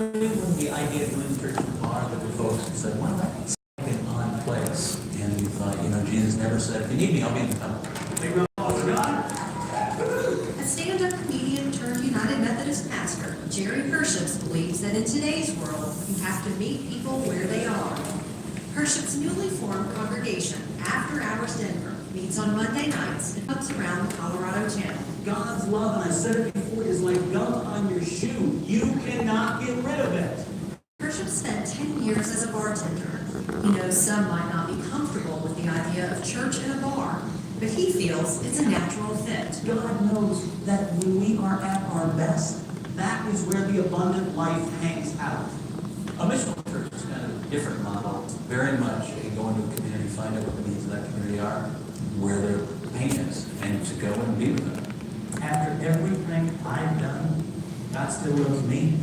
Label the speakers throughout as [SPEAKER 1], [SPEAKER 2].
[SPEAKER 1] When the idea of doing church in the bar, that the folks said, well, that's an odd place. And we thought, Jesus never said, if you need me, I'll be in the temple.
[SPEAKER 2] A stand-up comedian turned United Methodist pastor, Jerry Herships, believes that in today's world, you have to meet people where they are. Herships' newly formed congregation, After Hours Denver, meets on Monday nights and hooks around the Colorado Channel.
[SPEAKER 3] God's love, and I said it before, is like gum on your shoe. You cannot get rid of it.
[SPEAKER 2] Hership spent 10 years as a bartender. He knows some might not be comfortable with the idea of church in a bar, but he feels it's a natural fit.
[SPEAKER 3] God knows that when we are at our best, that is where the abundant life hangs out.
[SPEAKER 1] A missional church is kind of a different model. Very much you go into a community, find out what the needs of that community are, where their pain is, and to go and be with them.
[SPEAKER 3] After everything I've done, God still loves me.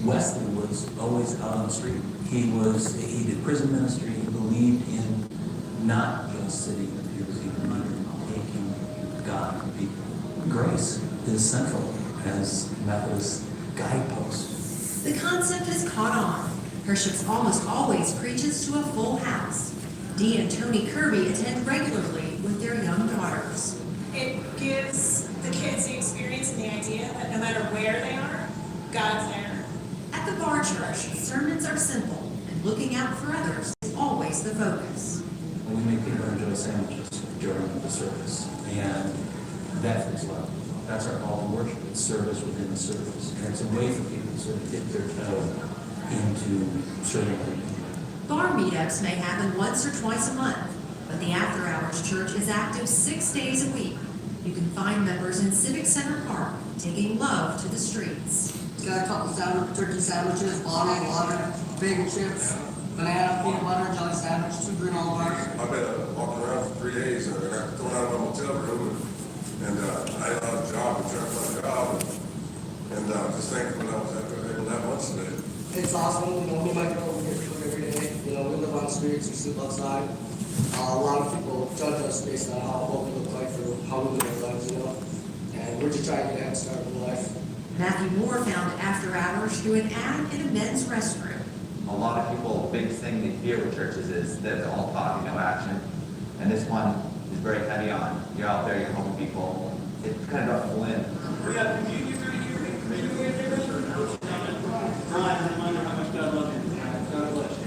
[SPEAKER 1] Wesley was always out on the street. He did prison ministry. He believed in not just sitting in the pews, he believed in taking God to people. Grace is central as Methodist guideposts.
[SPEAKER 2] The concept has caught on. Herships almost always preaches to a full house. Dee and Tony Kirby attend regularly with their young daughters.
[SPEAKER 4] It gives the kids the experience and the idea that no matter where they are, God's there.
[SPEAKER 2] At the bar church, sermons are simple, and looking out for others is always the focus.
[SPEAKER 1] We make people enjoy sandwiches during the service, and that is love. That's our call to worship. It's service within the service, and it's a way for people to sort of dip their toe into serving other people.
[SPEAKER 2] Bar meetups may happen once or twice a month, but the After Hours Church is active 6 days a week. You can find members in Civic Center Park taking love to the streets.
[SPEAKER 5] Got a couple turkey sandwiches, bottle water, bacon chips, banana, peanut butter, jelly sandwich, 2 granola bars.
[SPEAKER 6] I've been walking around for 3 days and I got thrown out of my hotel room and I didn't have a job and trying to find a job and just thankful that I was able to have lunch today.
[SPEAKER 5] It's awesome, me and my girl, we get food every day. We live on the streets, we sleep outside. A lot of people judge us based on what we look like for how we live our lives, and we're just trying to get a head start in life.
[SPEAKER 2] Matthew Moore found After Hours through an ad in a men's restroom.
[SPEAKER 7] A lot of people, big thing they fear with churches is that they're all talking, no action. And this one is very heavy on. You're out there, you're helping people. It's kind of rough to win.
[SPEAKER 3] We got communion right here. Brian, reminder how much God loves you. God bless you.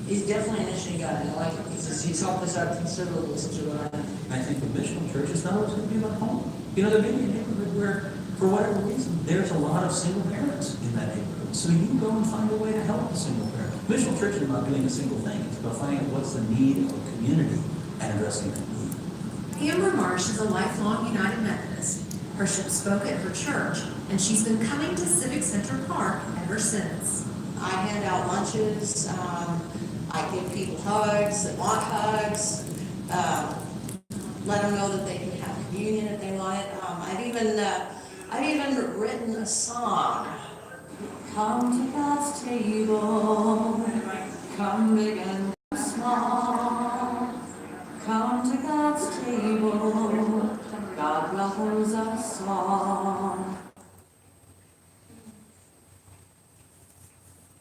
[SPEAKER 8] He's definitely an interesting guy. I like him because he's helped us out considerably since we were on.
[SPEAKER 1] I think the missional church is not always going to be about home. There may be a neighborhood where, for whatever reason, there's a lot of single parents in that neighborhood. So you go and find a way to help the single parent. Missional church is not doing a single thing. It's about finding out what's the need of a community and addressing that need.
[SPEAKER 2] Amber Marsh is a lifelong United Methodist. Hership spoke at her church, and she's been coming to Civic Center Park ever since.
[SPEAKER 9] I hand out lunches. I give people hugs that want hugs. Let them know that they can have communion if they want it. I've even written a song. Come to God's table. Come big and small. Come to God's table. God welcomes us all.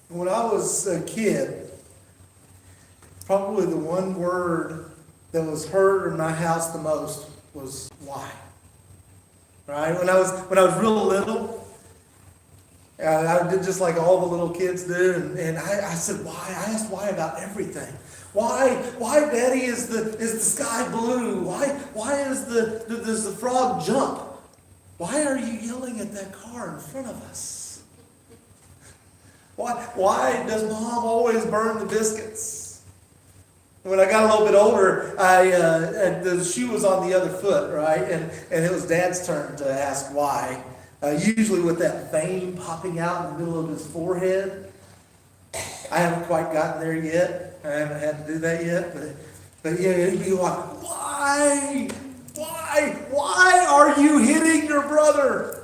[SPEAKER 10] When I was a kid, probably the one word that was heard in my house the most was why. Right? When I was real little, I did just like all the little kids do, and I said why. I asked why about everything. Why, Daddy, is the sky blue? Why does the frog jump? Why are you yelling at that car in front of us? Why does Mom always burn the biscuits? When I got a little bit older, the shoe was on the other foot, right? And it was Dad's turn to ask why. Usually with that vein popping out in the middle of his forehead. I haven't quite gotten there yet. I haven't had to do that yet. But yeah, he'd be like, why? Why are you hitting your brother?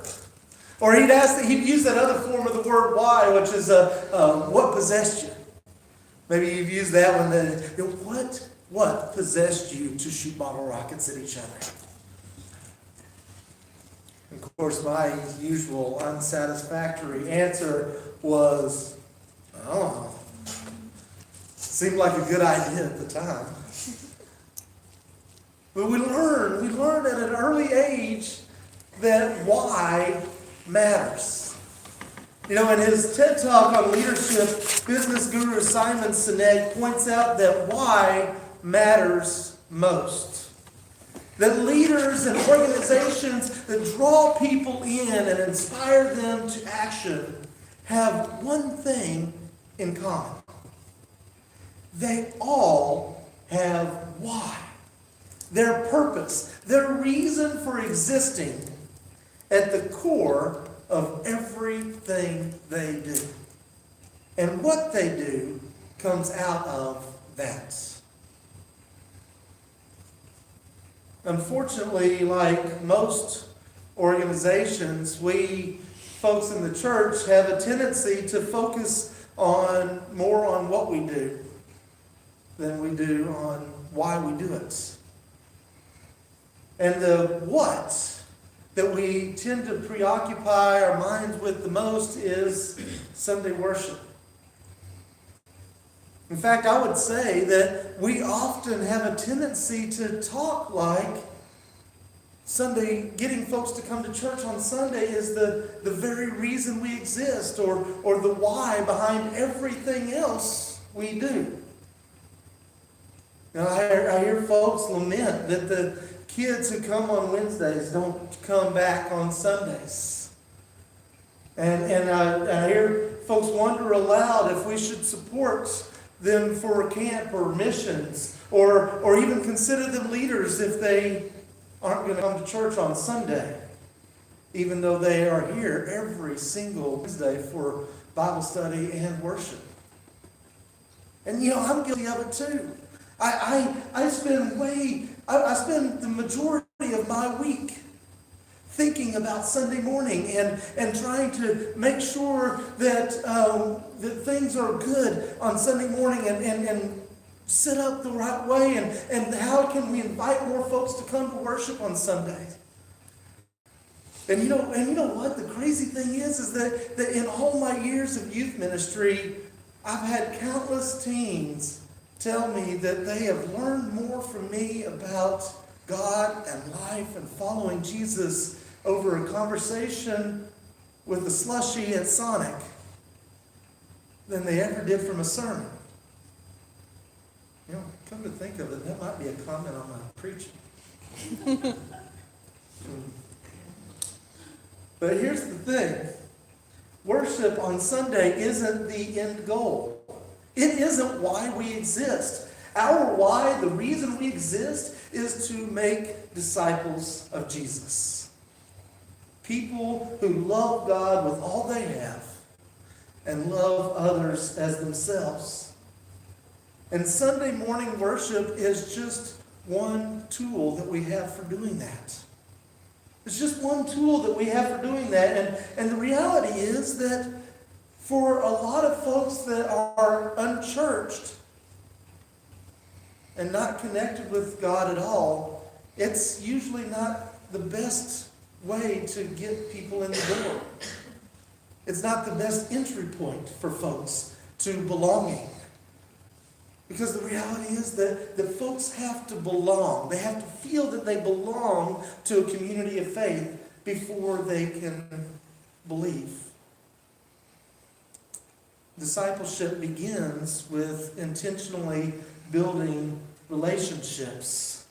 [SPEAKER 10] Or he'd use that other form of the word why, which is what possessed you. Maybe you've used that one. What possessed you to shoot bottle rockets at each other? Of course, my usual unsatisfactory answer was Seemed like a good idea at the time. But we learn at an early age that why matters. You know, in his TED Talk on leadership, business guru Simon Sinek points out that why matters most. That leaders and organizations that draw people in and inspire them to action have one thing in common. They all have why. Their purpose, their reason for existing at the core of everything they do. And what they do comes out of that. Unfortunately, like most organizations, we folks in the church have a tendency to focus more on what we do than we do on why we do it. And the what that we tend to preoccupy our minds with the most is Sunday worship. In fact, I would say that we often have a tendency to talk like getting folks to come to church on Sunday is the very reason we exist, or the why behind everything else we do. Now, I hear folks lament that the kids who come on Wednesdays don't come back on Sundays. And I hear folks wonder aloud if we should support them for camp or missions, or even consider them leaders if they aren't going to come to church on Sunday, even though they are here every single Wednesday for Bible study and worship. And I'm guilty of it too. I spend the majority of my week thinking about Sunday morning and trying to make sure that things are good on Sunday morning and set up the right way, and how can we invite more folks to come to worship on Sunday. And you know what? The crazy thing is that in all my years of youth ministry, I've had countless teens tell me that they have learned more from me about God and life and following Jesus over a conversation with a slushie at Sonic than they ever did from a sermon. Come to think of it, that might be a comment on my preaching. But here's the thing. Worship on Sunday isn't the end goal. It isn't why we exist. Our why, the reason we exist, is to make disciples of Jesus. People who love God with all they have and love others as themselves. And Sunday morning worship is just one tool that we have for doing that. It's just one tool that we have for doing that. And the reality is that for a lot of folks that are unchurched and not connected with God at all, it's usually not the best way to get people in the door. It's not the best entry point for folks to belonging. Because the reality is that folks have to belong. They have to feel that they belong to a community of faith before they can believe. Discipleship begins with intentionally building relationships,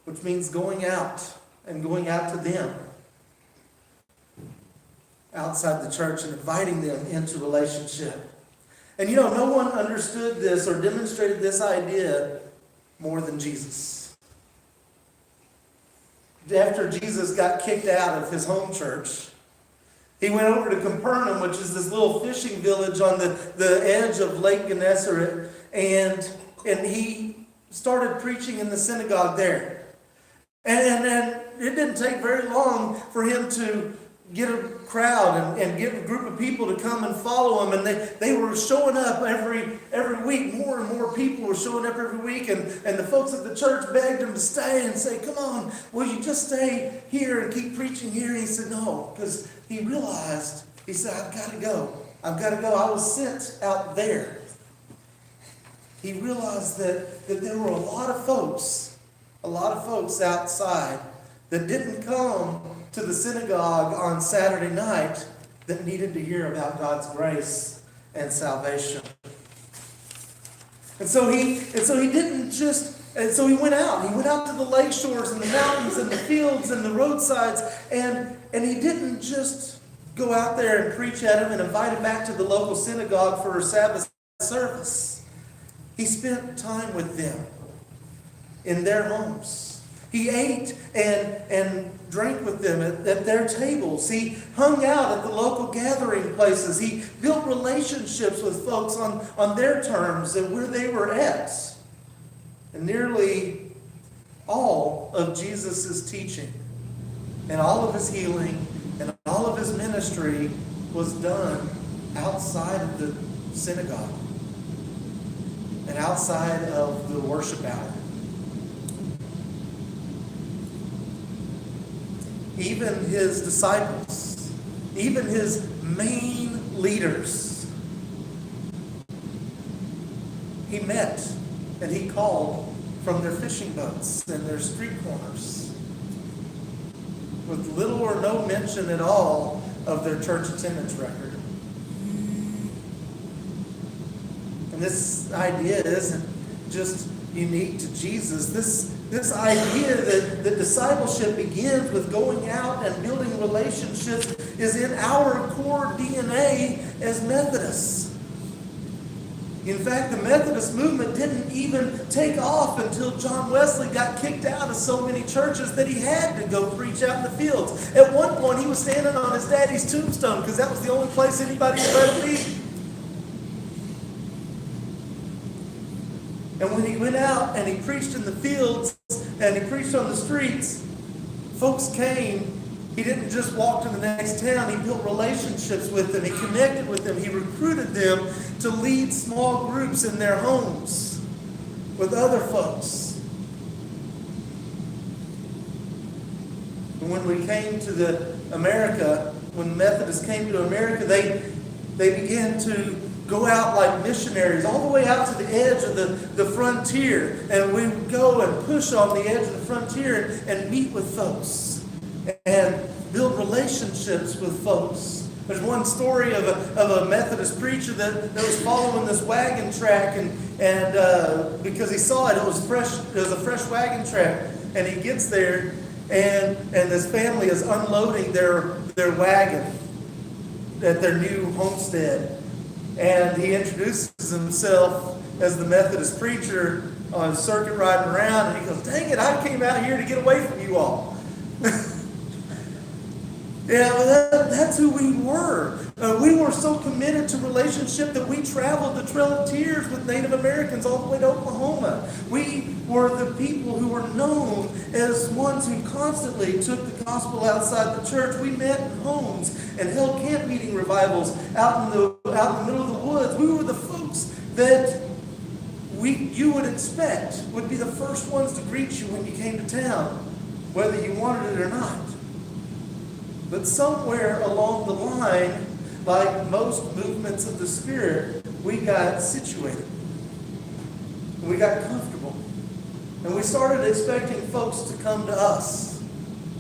[SPEAKER 10] which means going out to them outside the church and inviting them into relationship. And no one understood this or demonstrated this idea more than Jesus. After Jesus got kicked out of his home church, he went over to Capernaum, which is this little fishing village on the edge of Lake Gennesaret, and he started preaching in the synagogue there. And it didn't take very long for him to get a crowd and get a group of people to come and follow him, and they were showing up every week. More and more people were showing up every week, and the folks at the church begged him to stay and say, "Come on, will you just stay here and keep preaching here?" And he said no, because he realized, he said, I've got to go. I was sent out there. he realized that there were a lot of folks outside that didn't come to the synagogue on Saturday night that needed to hear about God's grace and salvation. And so he went out. He went out to the lake shores and the mountains and the fields and the roadsides, and he didn't just go out there and preach at them and invite them back to the local synagogue for a Sabbath service. He spent time with them in their homes. He ate and drank with them at their tables. He hung out at the local gathering places. He built relationships with folks on their terms and where they were at. And nearly all of Jesus' teaching and all of his healing and all of his ministry was done outside of the synagogue and outside of the worship hour. Even his disciples, even his main leaders, he met and he called from their fishing boats and their street corners, with little or no mention at all of their church attendance record. And this idea isn't just unique to Jesus. This idea that discipleship begins with going out and building relationships is in our core DNA as Methodists. In fact, the Methodist movement didn't even take off until John Wesley got kicked out of so many churches that he had to go preach out in the fields. At one point, he was standing on his daddy's tombstone because that was the only place anybody would let him be. And when he went out and he preached in the fields and he preached on the streets, folks came. He didn't just walk to the next town. He built relationships with them. He connected with them. He recruited them to lead small groups in their homes with other folks. And when we came to America, when Methodists came to America, they began to go out like missionaries all the way out to the edge of the frontier. And we would go and push on the edge of the frontier and meet with folks and build relationships with folks. There's one story of a Methodist preacher that was following this wagon track, and because he saw it, it was a fresh wagon track, and he gets there, and this family is unloading their wagon at their new homestead. And he introduces himself as the Methodist preacher on circuit riding around, and he goes, "Dang it, I came out here to get away from you all." Yeah, well, that's who we were. We were so committed to relationship that we traveled the Trail of Tears with Native Americans all the way to Oklahoma. We were the people who were known as ones who constantly took the gospel outside the church. We met in homes and held camp meeting revivals out in the middle of the woods. We were the folks that you would expect would be the first ones to greet you when you came to town, whether you wanted it or not. But somewhere along the line, like most movements of the Spirit, we got situated. We got comfortable. And we started expecting folks to come to us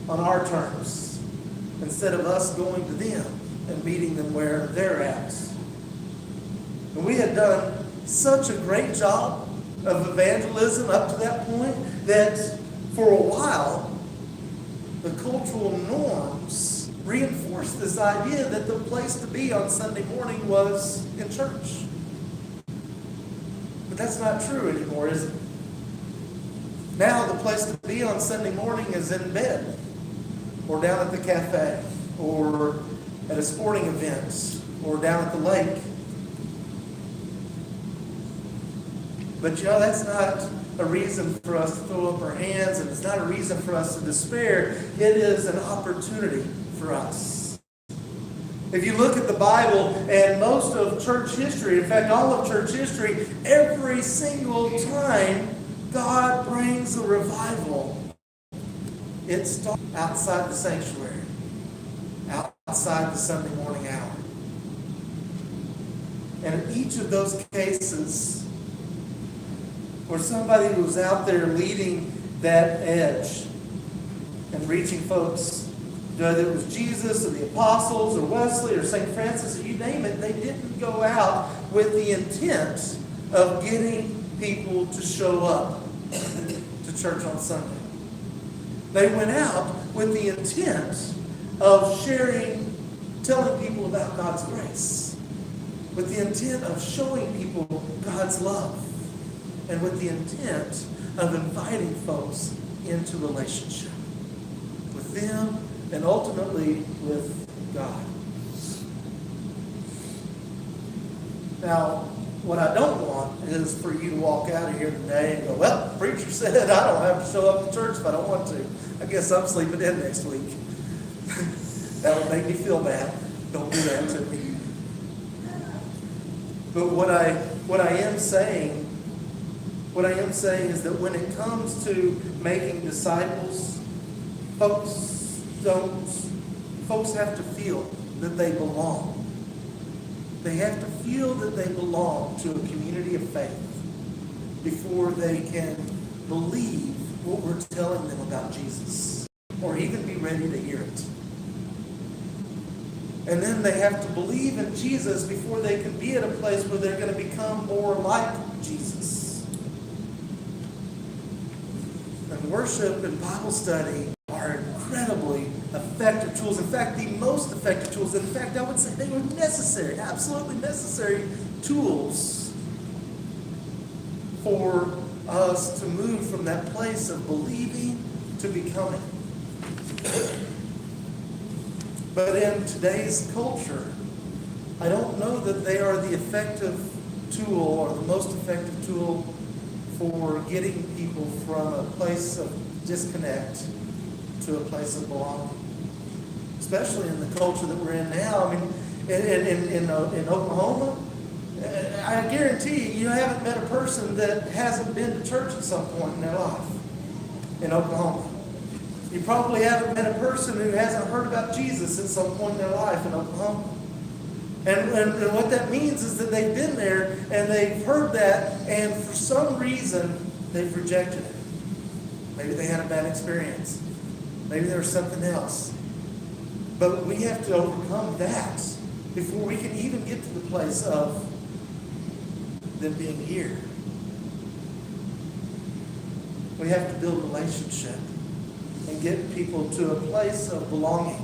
[SPEAKER 10] on our terms instead of us going to them and meeting them where they're at. And we had done such a great job of evangelism up to that point that for a while, the cultural norms reinforced this idea that the place to be on Sunday morning was in church. But that's not true anymore, is it? Now the place to be on Sunday morning is in bed, or down at the cafe, or at a sporting event, or down at the lake. But that's not a reason for us to throw up our hands, and it's not a reason for us to despair. It is an opportunity for us. If you look at the Bible and most of church history, in fact all of church history, every single time God brings a revival, it starts outside the sanctuary, outside the Sunday morning hour. And in each of those cases, or somebody who was out there leading that edge and reaching folks, whether it was Jesus or the apostles or Wesley or St. Francis, or you name it, they didn't go out with the intent of getting people to show up to church on Sunday. They went out with the intent of sharing, telling people about God's grace, with the intent of showing people God's love, and with the intent of inviting folks into relationship with them and ultimately with God. Now, what I don't want is for you to walk out of here today and go, well, the preacher said I don't have to show up to church if I don't want to. I guess I'm sleeping in next week. That would make me feel bad. Don't do that to me. But what I am saying is that when it comes to making disciples, folks have to feel that they belong. They have to feel that they belong to a community of faith before they can believe what we're telling them about Jesus, or even be ready to hear it. And then they have to believe in Jesus before they can be at a place where they're going to become more like Jesus. And worship and Bible study are incredibly effective tools. In fact, the most effective tools. In fact, I would say they were necessary, absolutely necessary tools for us to move from that place of believing to becoming. But in today's culture, I don't know that they are the effective tool or the most effective tool for getting people from a place of disconnect to a place of belonging. Especially in the culture that we're in now. I mean, in Oklahoma, I guarantee you haven't met a person that hasn't been to church at some point in their life in Oklahoma. You probably haven't met a person who hasn't heard about Jesus at some point in their life in Oklahoma. And what that means is that they've been there and they've heard that, and for some reason they've rejected it. Maybe they had a bad experience. Maybe there was something else. But we have to overcome that before we can even get to the place of them being here. We have to build relationship and get people to a place of belonging.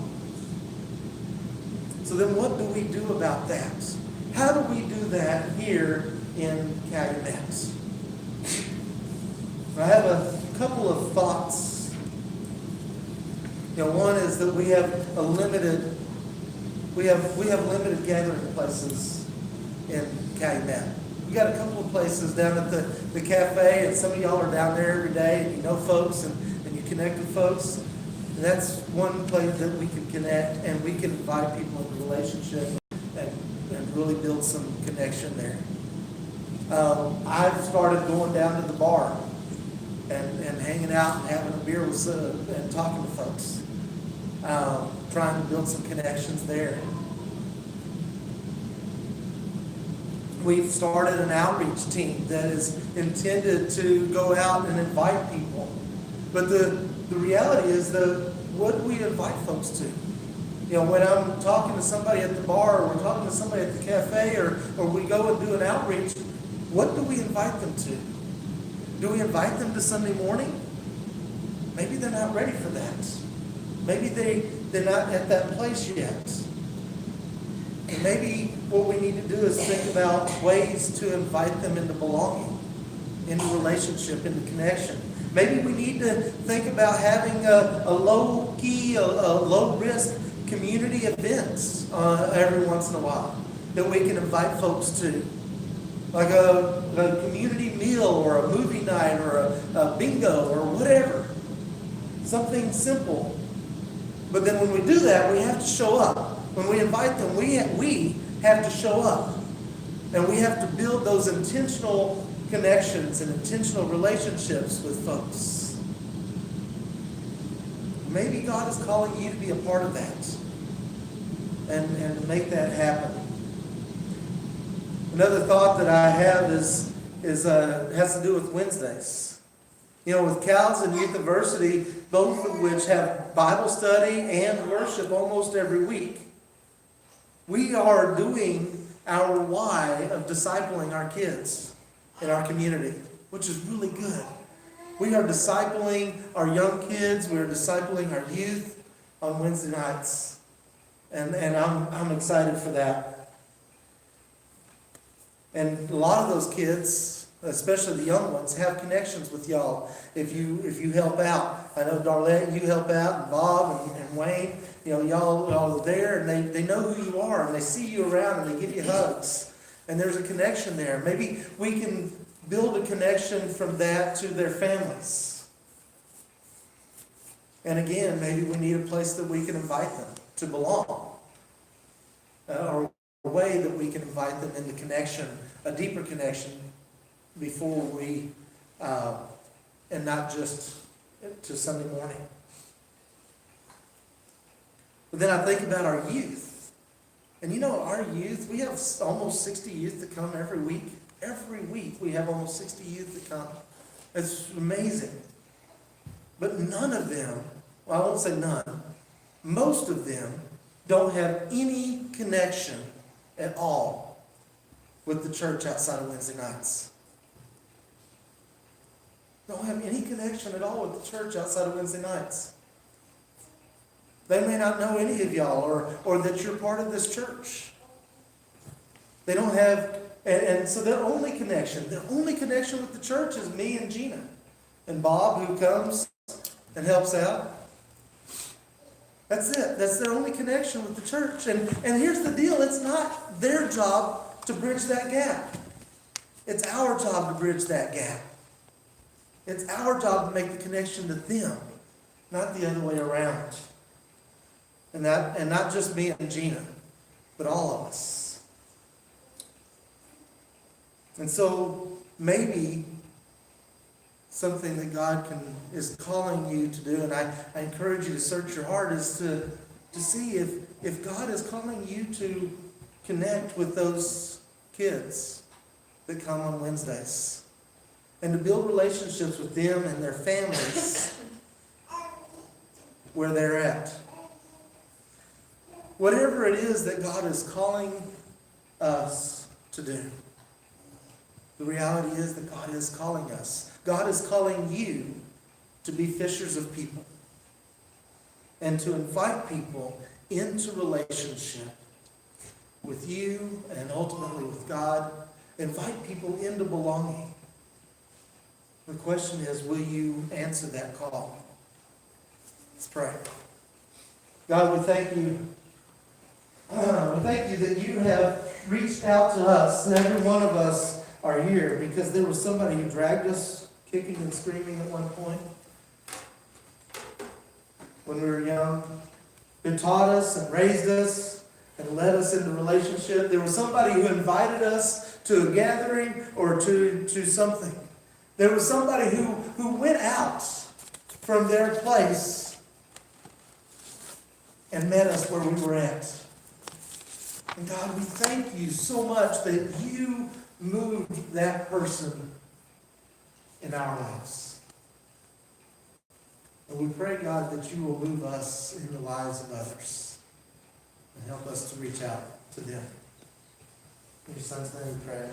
[SPEAKER 10] So then what do we do about that? How do we do that here in Calumet? I have a couple of thoughts. One is that we have limited gathering places in Calumet. We got a couple of places down at the cafe, and some of y'all are down there every day, and you know folks, and you connect with folks. And that's one place that we can connect, and we can invite people into relationship and really build some connection there. I've started going down to the bar and hanging out and having a beer with and talking to folks, trying to build some connections there. We've started an outreach team that is intended to go out and invite people. But the reality is what do we invite folks to? When I'm talking to somebody at the bar, or we're talking to somebody at the cafe, or we go and do an outreach, what do we invite them to? Do we invite them to Sunday morning? Maybe they're not ready for that. Maybe they're not at that place yet. And maybe what we need to do is think about ways to invite them into belonging, into relationship, into connection. Maybe we need to think about having a low-key, a low-risk community events every once in a while that we can invite folks to. Like a community meal or a movie night or a bingo or whatever. Something simple. But then when we do that, we have to show up. When we invite them, we have to show up. And we have to build those intentional connections and intentional relationships with folks. Maybe God is calling you to be a part of that and to make that happen. Another thought that I have is has to do with Wednesdays. You know, with Cows and Youth Diversity, both of which have Bible study and worship almost every week, we are doing our why of discipling our kids in our community, which is really good. We are discipling our young kids, we are discipling our youth on Wednesday nights. And I'm excited for that. And a lot of those kids, especially the young ones, have connections with y'all if you help out. I know Darlette, you help out, and Bob and Wayne, you know, y'all are there, and they know who you are, and they see you around, and they give you hugs. And there's a connection there. Maybe we can build a connection from that to their families. And again, maybe we need a place that we can invite them to belong. Or a way that we can invite them into connection, a deeper connection, before we, and not just to Sunday morning. But then I think about our youth. And you know, our youth, we have almost 60 youth that come every week. Every week we have almost 60 youth that come. It's amazing. But none of them, well, I won't say none, most of them don't have any connection at all with the church outside of Wednesday nights. Don't have any connection at all with the church outside of Wednesday nights. They may not know any of y'all or that you're part of this church. They don't have, and so their only connection with the church is me and Gina. And Bob, who comes and helps out. That's it. That's their only connection with the church. And here's the deal. It's not their job to bridge that gap. It's our job to bridge that gap. It's our job to make the connection to them, not the other way around. And not just me and Gina, but all of us. And so maybe something that God is calling you to do, and I encourage you to search your heart, is to see if God is calling you to connect with those kids that come on Wednesdays, and to build relationships with them and their families where they're at. Whatever it is that God is calling us to do, the reality is that God is calling us. God is calling you to be fishers of people and to invite people into relationship with you and ultimately with God. Invite people into belonging. The question is, will you answer that call? Let's pray. God, we thank you. We thank you that you have reached out to us. Every one of us are here because there was somebody who dragged us kicking and screaming at one point when we were young, who taught us and raised us and led us into relationship. There was somebody who invited us to a gathering or to something. There was somebody who went out from their place and met us where we were at. And God, we thank you so much that you moved that person in our lives. And we pray, God, that you will move us in the lives of others and help us to reach out to them. In your Son's name we pray.